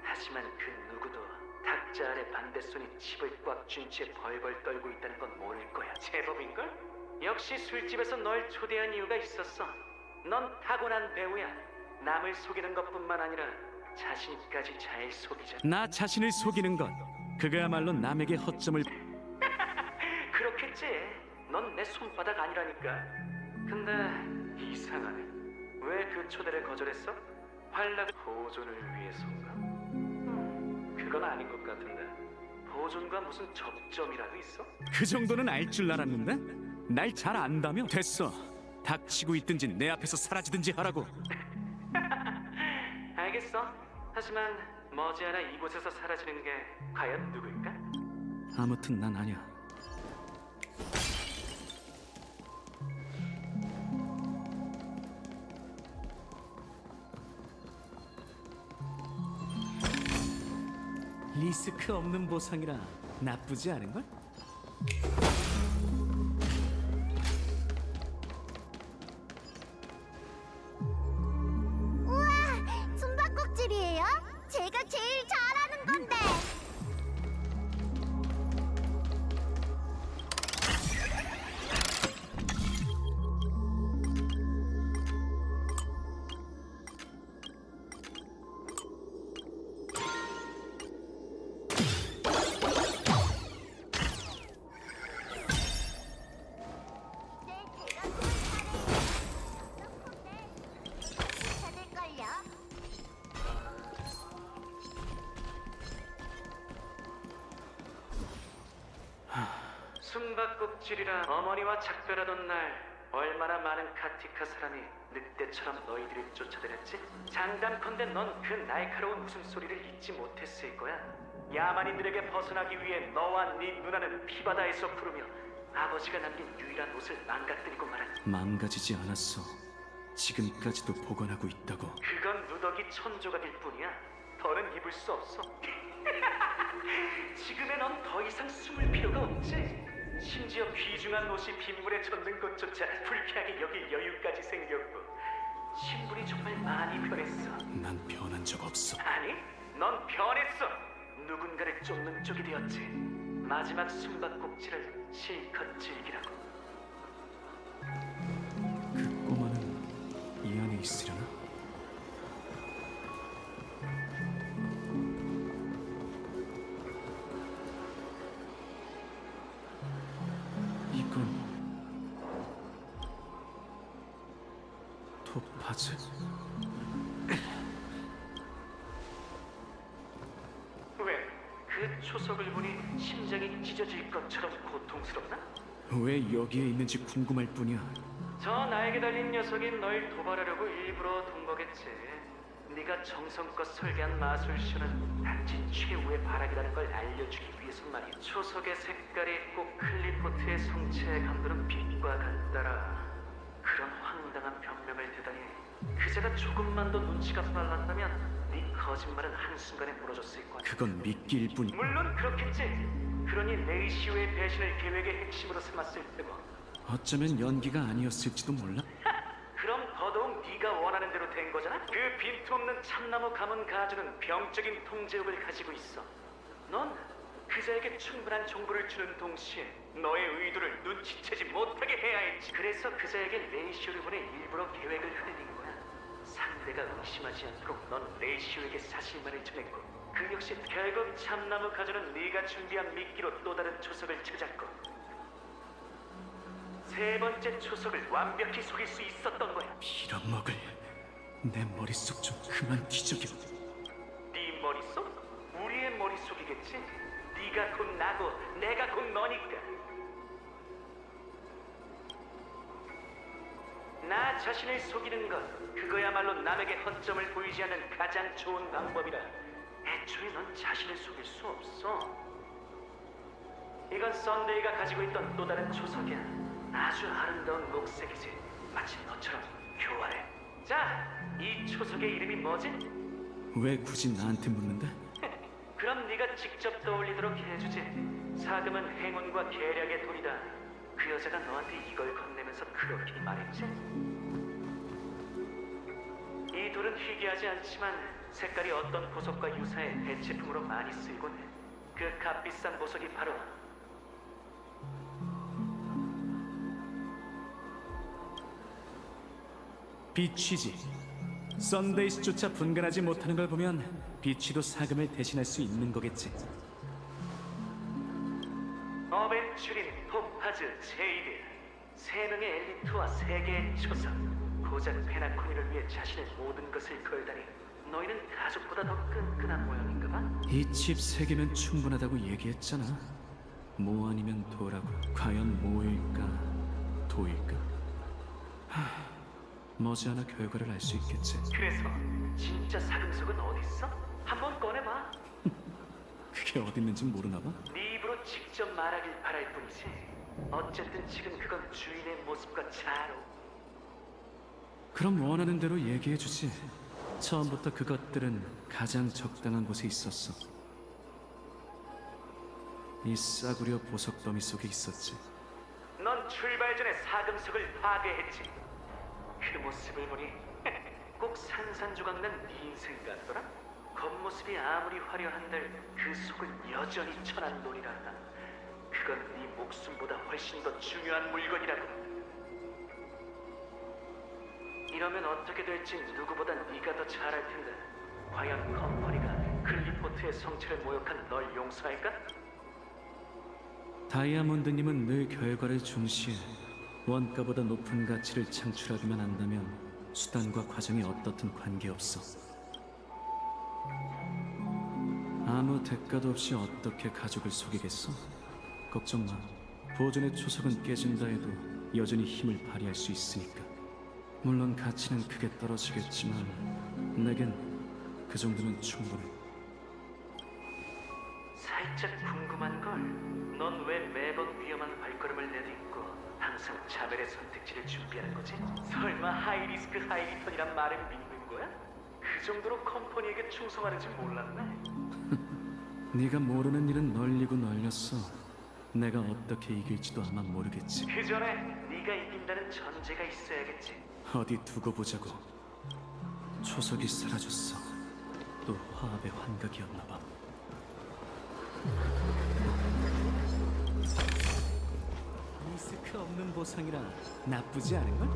하지만 그 누구도 탁자 아래 반대손이 칩을 꽉 쥔 채 벌벌 떨고 있다는 건 모를 거야. 제법인걸? 역시 술집에서 널 초대한 이유가 있었어. 넌 타고난 배우야. 남을 속이는 것뿐만 아니라 자신까지 잘 속이잖아. 나 자신을 속이는 것, 그거야말로 남에게 허점을. 그렇겠지. 넌 내 손바닥 아니라니까. 근데 이상하네. 왜 그 초대를 거절했어? 활락 보존을 위해서인가? 그건 아닌 것 같은데. 보존과 무슨 접점이라도 있어? 그 정도는 알 줄 알았는데? 날 잘 안다며? 됐어. 닥치고 있든지 내 앞에서 사라지든지 하라고. 알겠어. 하지만 머지않아 이곳에서 사라지는 게 과연 누굴까? 아무튼 난 아니야. 리스크 없는 보상이라 나쁘지 않은걸? 우와, 숨바꼭질이에요? 제가 제일 잘하는 건데. 찾을걸요? 숨바꼭질이라 어머니와 작별하던 날 얼마나 많은 카티카 사람이 늑대처럼 너희들을 쫓아다녔지? 장담컨대 넌 그 날카로운 웃음소리를 잊지 못했을 거야. 야만인들에게 벗어나기 위해 너와 네 누나는 피바다에서 부르며 아버지가 남긴 유일한 옷을 망가뜨리고 말았지. 망가지지 않았어. 지금까지도 보관하고 있다고. 그건 누더기 천조각일 뿐이야. 더는 입을 수 없어. 지금의 넌 더 이상 숨을 필요가 없지. 심지어 귀중한 옷이 빗물에 젖는 것조차 불쾌하게 여길 여유까지 생겼고 신분이 정말 많이 변했어. 난 변한 적 없어. 아니, 넌 변했어. 누군가를 쫓는 쪽이 되었지. 마지막 숨바꼭질을 실컷 즐기라고. 그 꼬마는 이 안에 있으려나? 이건 토파즈. 왜? 그 초석을 보니 심장이 찢어질 것처럼 고통스럽나? 왜 여기에 있는지 궁금할 뿐이야. 저 날개 달린 녀석이 널 도발하려고 일부러 둔 거겠지. 네가 정성껏 설계한 마술쇼는 단지 최후의 바람이라는 걸 알려주기 위해서 말이야. 초석의 색깔이 꼭 클리포트의 성체에 감도는 빛과 같더라. 그런 황당한 변명을 대다니. 그제가 조금만 더 눈치가 빨랐다면 네 거짓말은 한순간에 무너졌을 거야. 그건 미끼일 뿐이. 물론 그렇겠지. 그러니 레이시오의 배신을 계획의 핵심으로 삼았을 테고. 어쩌면 연기가 아니었을지도 몰라. 그럼 더더욱 네가 원하는 대로 된 거잖아? 그 빈틈없는 참나무 가문 가주는 병적인 통제욕을 가지고 있어. 넌 그자에게 충분한 정보를 주는 동시에 너의 의도를 눈치채지 못하게 해야 했지. 그래서 그자에게 레이시오를 보내 일부러 계획을 흘린 거야. 상대가 의심하지 않도록 넌 레이시오에게 사실만을 전했고 그 역시 결국 참나무 가주는 네가 준비한 미끼로 또 다른 초석을 찾았고 세 번째 초석을 완벽히 속일 수 있었던 거야. 빌어먹을. 내 머릿속 좀 그만 뒤적여. 네 머릿속? 우리의 머릿속이겠지? 네가 곧 나고 내가 곧 너니까. 나 자신을 속이는 것, 그거야말로 남에게 허점을 보이지 않는 가장 좋은 방법이라. 애초에 넌 자신을 속일 수 없어. 이건 썬데이가 가지고 있던 또 다른 초석이야. 아주 아름다운 녹색이지. 마치 너처럼 교활해. 자, 이 초석의 이름이 뭐지? 왜 굳이 나한테 묻는데? 그럼 네가 직접 떠올리도록 해주지. 사금은 행운과 계략의 돌이다. 그 여자가 너한테 이걸 건네면서 그렇게 말했지? 이 돌은 희귀하지 않지만 색깔이 어떤 보석과 유사해 대체품으로 많이 쓰이곤 해. 그 값비싼 보석이 바로 비취지. 썬데이스조차 분간하지 못하는 걸 보면 비취도 사금을 대신할 수 있는 거겠지. 어벤츄린, 토파즈, 제이드 세 명의 엘리트와 세 개의 초석. 고작 페나코니를 위해 자신의 모든 것을 걸다니 너희는 가족보다 더 끈끈한 모양인가 봐? 이 칩 3개면 충분하다고 얘기했잖아. 뭐 아니면 도라고. 과연 뭐일까? 도일까? 머지않아 결과를 알 수 있겠지. 그래서 진짜 사금속은 어딨어? 한번 꺼내봐. 그게 어딨는지 모르나 봐? 네 입으로 직접 말하길 바랄 뿐이지. 어쨌든 지금 그건 주인의 모습과 잘 어울려. 그럼 원하는 대로 얘기해주지. 처음부터 그것들은 가장 적당한 곳에 있었어. 이 싸구려 보석 더미 속에 있었지. 넌 출발 전에 사금속을 파괴했지. 그 모습을 보니 꼭 산산조각난 네 인생 같더라. 겉모습이 아무리 화려한들 그 속은 여전히 천한 돈이라. 그건 네 목숨보다 훨씬 더 중요한 물건이라고. 이러면 어떻게 될지 누구보다 네가 더 잘 알 텐데. 과연 컴퍼니가 클리포트의 성체를 모욕한 널 용서할까? 다이아몬드님은 늘 결과를 중시해. 원가보다 높은 가치를 창출하기만 한다면 수단과 과정이 어떻든 관계없어. 아무 대가도 없이 어떻게 가족을 속이겠어? 걱정 마. 보존의 초석은 깨진다 해도 여전히 힘을 발휘할 수 있으니까. 물론 가치는 크게 떨어지겠지만 내겐 그 정도는 충분해. 살짝 궁금한 걸. 넌 왜 매번 위험한 발걸음을 내딛고 항상 자멸의 선택지를 준비하는 거지? 설마 하이리스크 하이리턴이란 말을 믿는 거야? 그 정도로 컴퍼니에게 충성하는지 몰랐네. 네가 모르는 일은 널리고 널렸어. 내가 어떻게 이길지도 아마 모르겠지. 그 전에 네가 이긴다는 전제가 있어야겠지. 어디 두고 보자고. 초석이 사라졌어. 또 화합의 환각이었나 봐. 리스크 없는 보상이라 나쁘지 않은걸?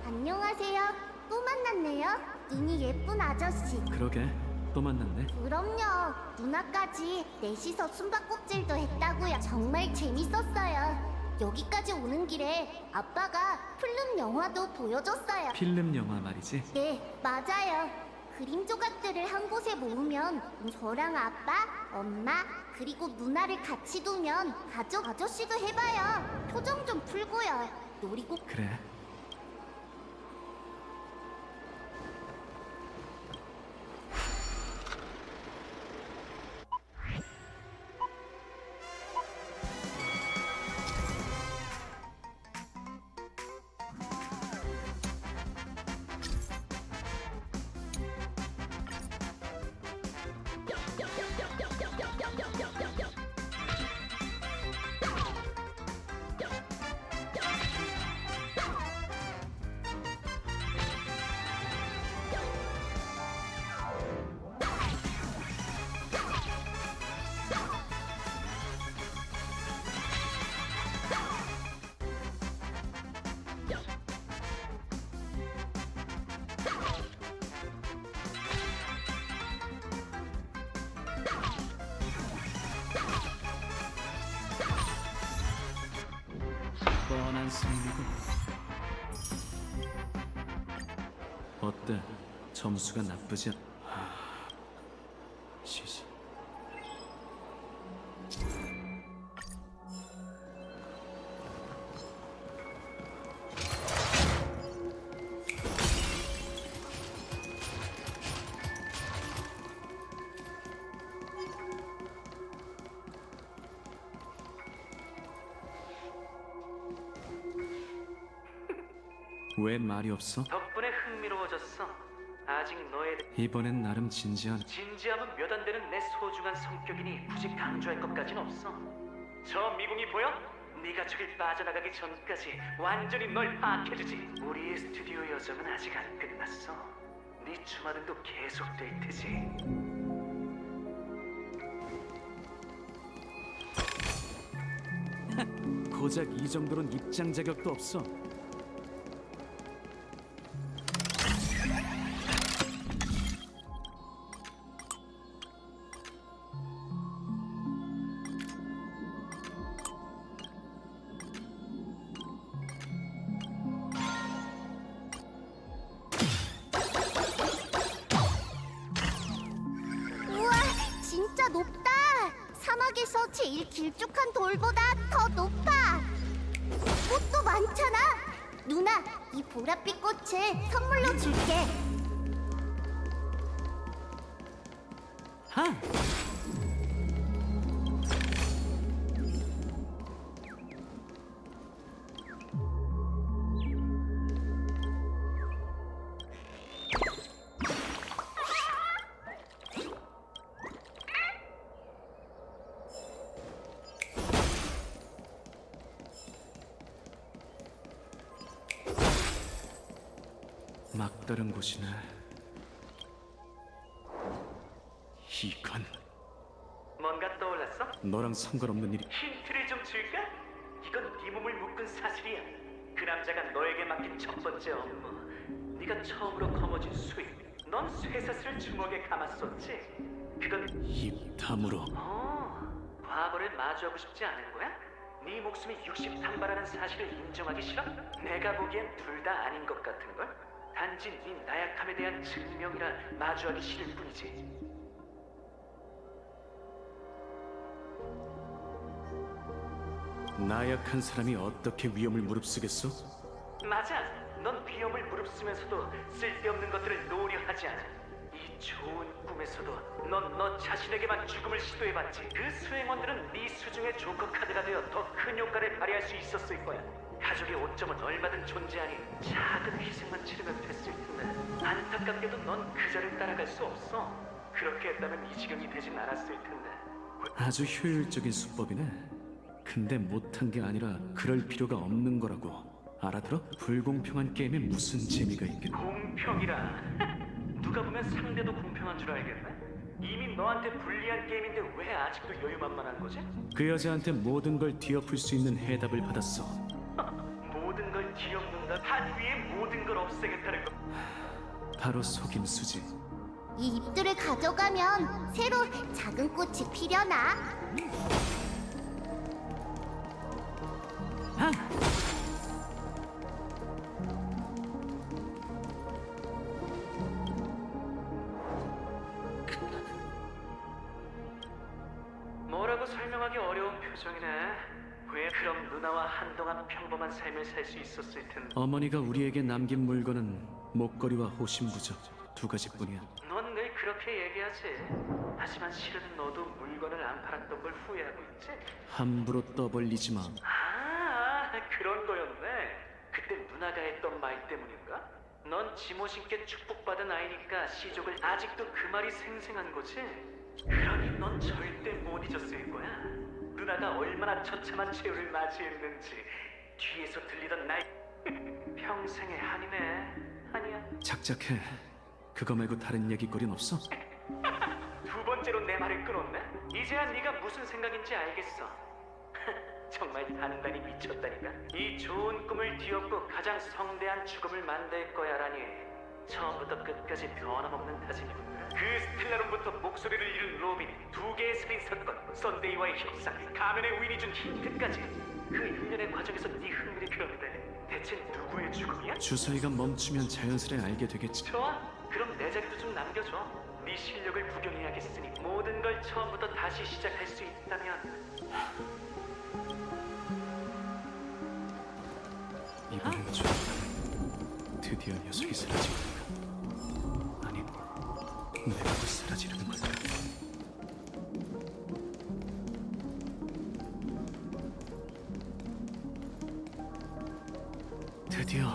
안녕하세요. 또 만났네요. 눈이 예쁜 아저씨. 그러게, 또 만났네. 그럼요. 누나까지 넷이서 숨바꼭질도 했다고요. 정말 재밌었어요. 여기까지 오는 길에 아빠가 필름 영화도 보여줬어요. 필름 영화 말이지. 네, 맞아요. 그림 조각들을 한 곳에 모으면 저랑 아빠, 엄마, 그리고 누나를 같이 두면 가족 아저씨도 해봐요. 표정 좀 풀고요. 놀이공 그래. 뻔한 승리군. 어때? 점수가 나쁘지 않... 쉬지. 왜 말이 없어? 덕분에 흥미로워졌어. 아직 너에 이번엔 나름 진지한... 진지함은 몇 안 되는 내 소중한 성격이니 굳이 강조할 것까진 없어. 저 미궁이 보여? 네가 저길 빠져나가기 전까지 완전히 널 파악해주지. 우리의 스튜디오 여정은 아직 안 끝났어. 네 주마등도 계속될 테지. 고작 이 정도는 입장 자격도 없어. 우와, 진짜 높다. 사막에서 제일 길쭉한 돌보다 더 높아. 꽃도 많잖아. 누나, 이 보랏빛 꽃을 선물로 줄게. 하! 막다른 곳이네. 이건 뭔가 떠올랐어? 너랑 상관없는 일이... 힌트를 좀 줄까? 이건 네 몸을 묶은 사실이야. 그 남자가 너에게 맡긴 첫 번째 업무. 네가 처음으로 거머쥔 수입. 넌 쇠사슬을 주먹에 감았었지. 그건 입 다물어. 과거를 마주하고 싶지 않은 거야? 네 목숨이 63바라는 사실을 인정하기 싫어? 내가 보기엔 둘 다 아닌 것 같은걸? 단지 네 나약함에 대한 증명이라 마주하기 싫을 뿐이지. 나약한 사람이 어떻게 위험을 무릅쓰겠어? 맞아. 넌 위험을 무릅쓰면서도 쓸데없는 것들을 노려하지 않아. 이 좋은 꿈에서도 넌 너 자신에게만 죽음을 시도해봤지. 그 수행원들은 네 수중의 조커 카드가 되어 더 큰 효과를 발휘할 수 있었을 거야. 가족의 오점은 얼마든 존재하니 작은 희생만 치르면 됐을 텐데 안타깝게도 넌 그 자를 따라갈 수 없어. 그렇게 했다면 이 지경이 되진 않았을 텐데. 아주 효율적인 수법이네. 근데 못한 게 아니라 그럴 필요가 없는 거라고. 알아들어? 불공평한 게임에 무슨 재미가 있겠나? 공평이라. 누가 보면 상대도 공평한 줄 알겠네. 이미 너한테 불리한 게임인데 왜 아직도 여유만만한 거지? 그 여자한테 모든 걸 뒤엎을 수 있는 해답을 받았어. 모든 걸 뒤엎는다. 한 위에 모든 걸 없애겠다는 거. 바로 속임수지. 이 잎들을 가져가면 새로 작은 꽃이 피려나? 뭐라고 설명하기 어려운 표정이네. 왜 그럼 누나와 한동안 평범한 삶을 살 수 있었을 텐데. 어머니가 우리에게 남긴 물건은 목걸이와 호신부적 두 가지뿐이야. 넌 늘 그렇게 얘기하지. 하지만 실은 너도 물건을 안 팔았던 걸 후회하고 있지? 함부로 떠벌리지 마. 그런 거였네. 그때 누나가 했던 말 때문인가? 넌 지모신께 축복받은 아이니까 시족을 아직도 그 말이 생생한 거지? 그러니 넌 절대 못 잊었을 거야. 누나가 얼마나 처참한 최후를 맞이했는지 뒤에서 들리던 날 평생의 한이네. 아니야. 착착해. 그거 말고 다른 얘기거리는 없어? 두 번째로 내 말을 끊었네. 이제야 네가 무슨 생각인지 알겠어. 정말 단단히 미쳤다니까. 이 좋은 꿈을 뒤엎고 가장 성대한 죽음을 만들 거야라니. 처음부터 끝까지 변함없는 다짐이군. 그 스텔라론부터 목소리를 잃은 로빈, 두 개의 살인 사건, 썬데이와의 협상, 가면의 우인이 준 힌트까지. 그 일련의 과정에서 네 흥미를 그렸는데 대체 누구의 죽음이야? 주사위가 멈추면 자연스레 알게 되겠지. 좋아. 그럼 내 자리도 좀 남겨줘. 네 실력을 구경해야겠으니 모든 걸 처음부터 다시 시작할 수 있다면. 이번엔 좋다. 드디어 녀석이 사라지고. 아니, 내가 사라지는 걸까? 드디어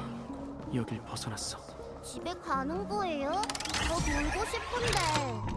여길 벗어났어. 집에 가는 거예요? 더 놀고 싶은데.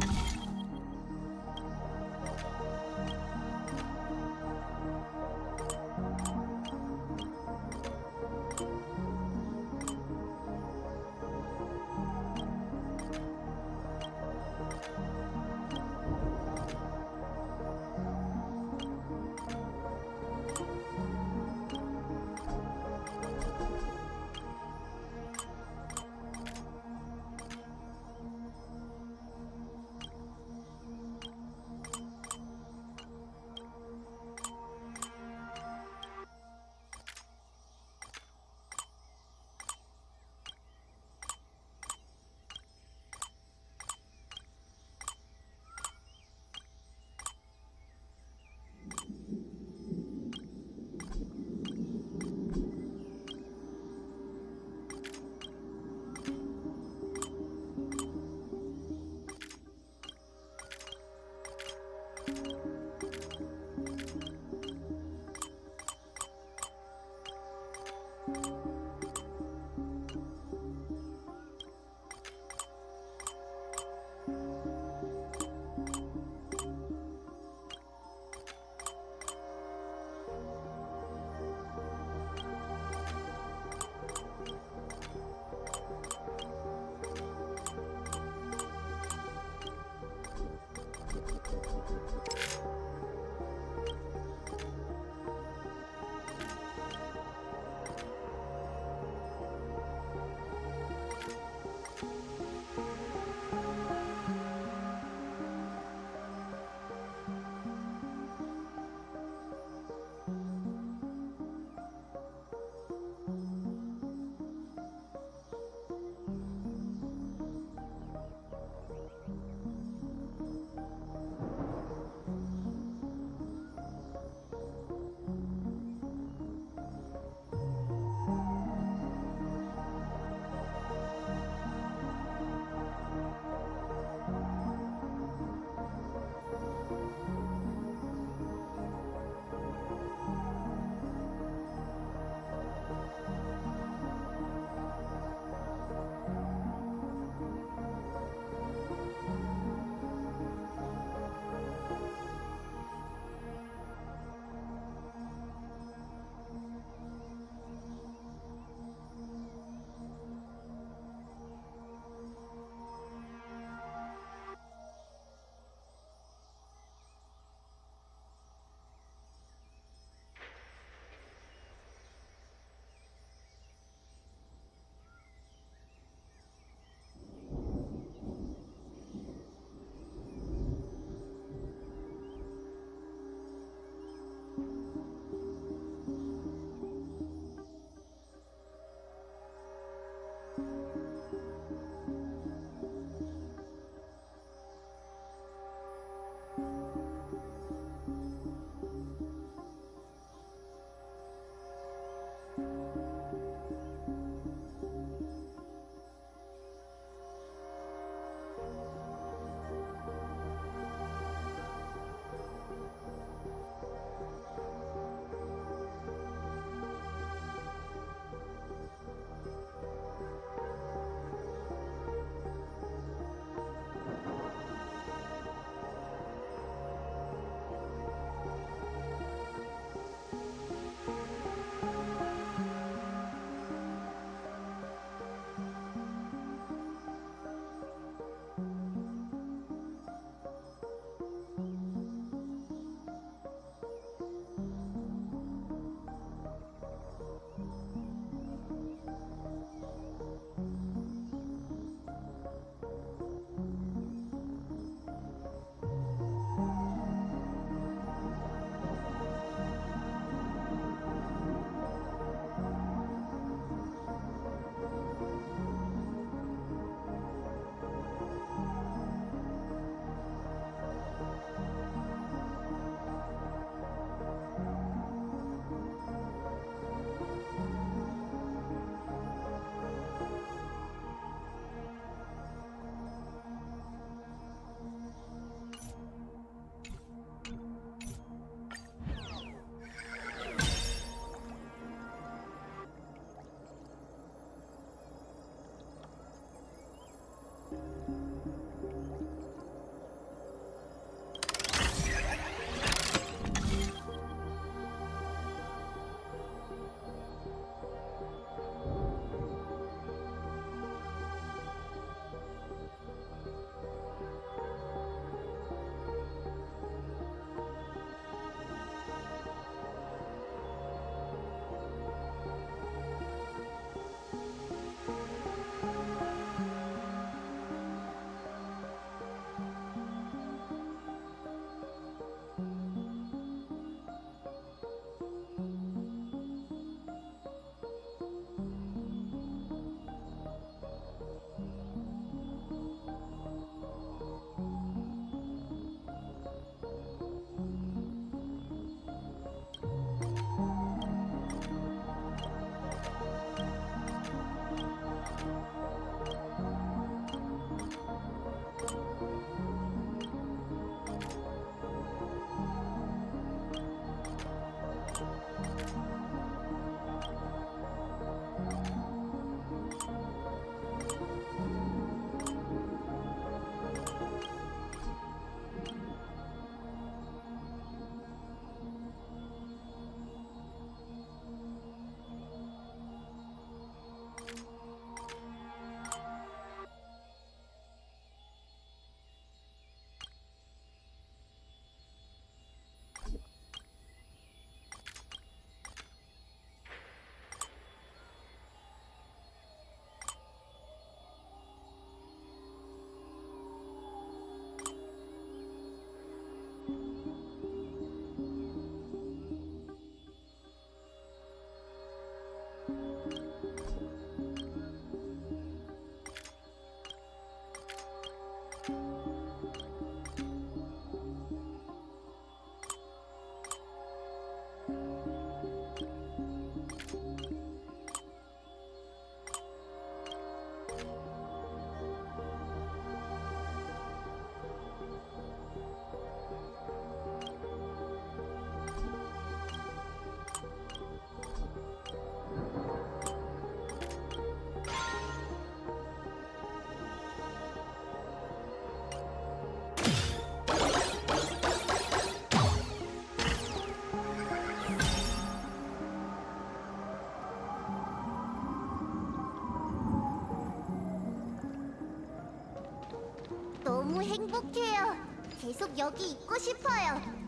너무 행복해요. 계속 여기 있고 싶어요.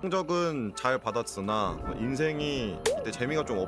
성적은 잘 받았으나 인생이 이때 재미가 좀